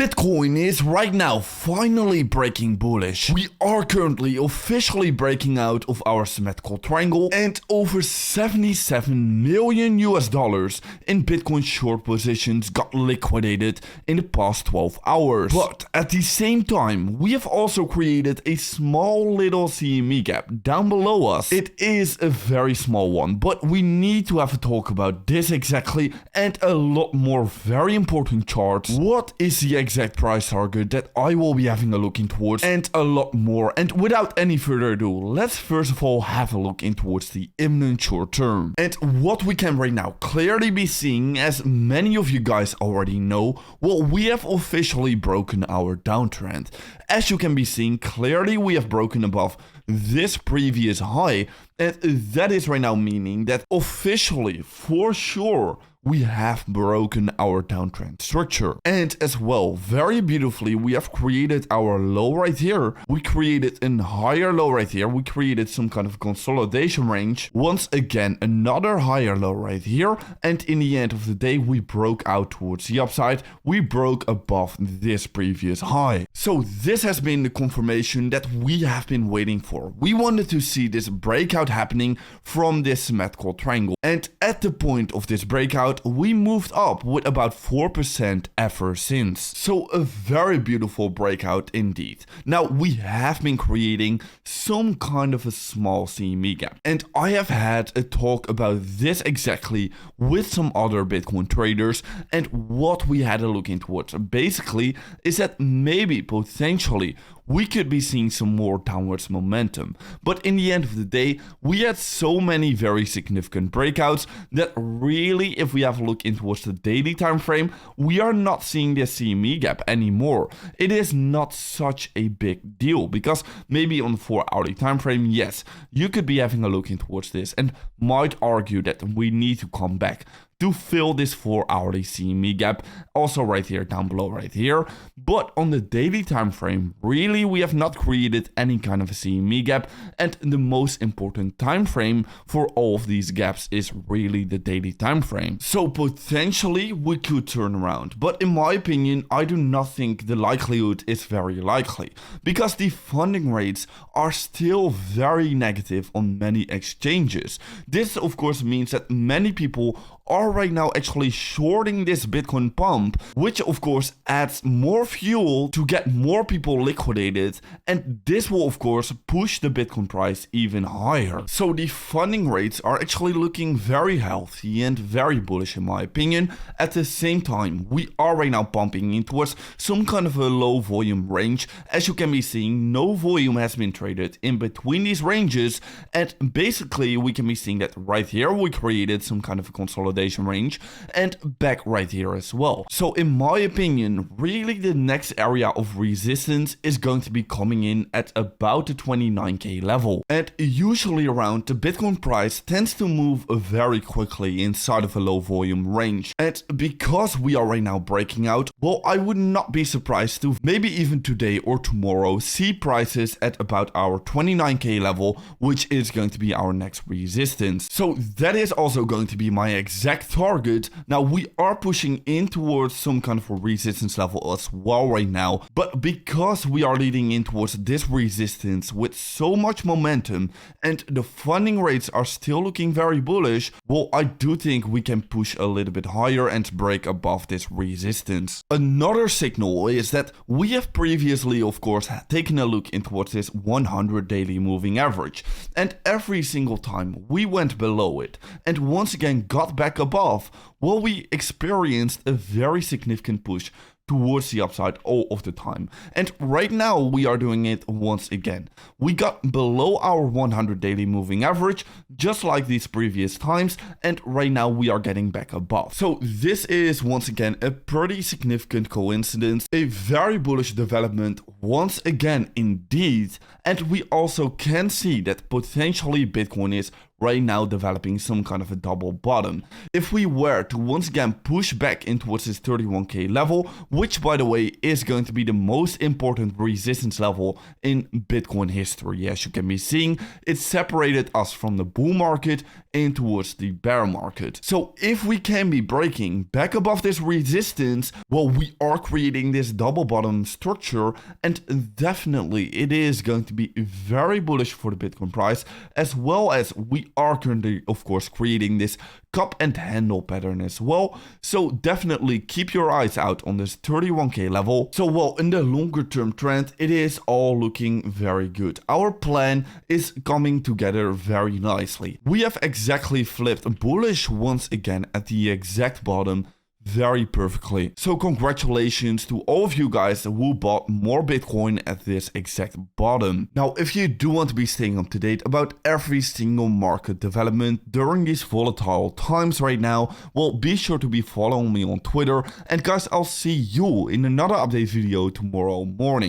Bitcoin is right now finally breaking bullish. We are currently officially breaking out of our symmetrical triangle, and over 77 million US dollars in Bitcoin short positions got liquidated in the past 12 hours. But at the same time, we have also created a small little CME gap down below us. It is a very small one, but we need to have a talk about this exactly and a lot more very important charts. What is the exact price target that I will be having a look in towards, and a lot more. And without any further ado, let's first of all have a look in towards the imminent short term. And what we can right now clearly be seeing, as many of you guys already know, well, we have officially broken our downtrend. As you can be seeing clearly, we have broken above this previous high, and that is right now meaning that officially, for sure, we have broken our downtrend structure. And as well, very beautifully, we have created our low right here. We created a higher low right here. We created some kind of consolidation range. Once again, another higher low right here. And in the end of the day, we broke out towards the upside. We broke above this previous high. So this has been the confirmation that we have been waiting for. We wanted to see this breakout happening from this symmetrical triangle. And at the point of this breakout, we moved up with about 4% ever since. So a very beautiful breakout indeed. Now we have been creating some kind of a small CME gap, and I have had a talk about this exactly with some other Bitcoin traders, and what we had a look into towards basically is that maybe potentially we could be seeing some more downwards momentum. But in the end of the day, we had so many very significant breakouts that really, if we have a look in towards the daily time frame, we are not seeing the CME gap anymore. It is not such a big deal, because maybe on the 4-hourly time frame, yes, you could be having a look in towards this and might argue that we need to come back to fill this 4-hourly CME gap, also right here, down below right here. But on the daily time frame, really, we have not created any kind of a CME gap, and the most important time frame for all of these gaps is really the daily time frame. So potentially we could turn around, but in my opinion, I do not think the likelihood is very likely, because the funding rates are still very negative on many exchanges. This of course means that many people are right now actually shorting this Bitcoin pump, which of course adds more fuel to get more people liquidated, and this will of course push the Bitcoin price even higher. So the funding rates are actually looking very healthy and very bullish in my opinion. At the same time, we are right now pumping in towards some kind of a low volume range. As you can be seeing, no volume has been traded in between these ranges, and basically we can be seeing that right here we created some kind of a consolidation range, and back right here as well. So in my opinion, really the next area of resistance is going to be coming in at about the 29k level, and usually around the Bitcoin price tends to move very quickly inside of a low volume range. And because we are right now breaking out, well, I would not be surprised to maybe even today or tomorrow see prices at about our 29k level, which is going to be our next resistance. So that is also going to be my exact target. Now we are pushing in towards some kind of a resistance level as well right now, but because we are leading in towards this resistance with so much momentum and the funding rates are still looking very bullish, well, I do think we can push a little bit higher and break above this resistance. Another signal is that we have previously of course taken a look in towards this 100 daily moving average, and every single time we went below it and once again got back above, well, we experienced a very significant push towards the upside all of the time. And right now we are doing it once again. We got below our 100 daily moving average, just like these previous times, and right now we are getting back above. So this is once again a pretty significant coincidence, a very bullish development once again indeed, and we also can see that potentially Bitcoin is right now developing some kind of a double bottom. If we were to once again push back in towards this 31k level, which by the way is going to be the most important resistance level in Bitcoin history, as you can be seeing, it separated us from the bull market and towards the bear market. So if we can be breaking back above this resistance, well, we are creating this double bottom structure, and definitely it is going to be very bullish for the Bitcoin price, as well as we are currently, of course, creating this cup and handle pattern as well. So definitely keep your eyes out on this 31k level. So well, in the longer term trend, it is all looking very good. Our plan is coming together very nicely. We have exactly flipped bullish once again at the exact bottom, very perfectly. So congratulations to all of you guys who bought more Bitcoin at this exact bottom. Now, if you do want to be staying up to date about every single market development during these volatile times right now, well, be sure to be following me on Twitter. And guys, I'll see you in another update video tomorrow morning.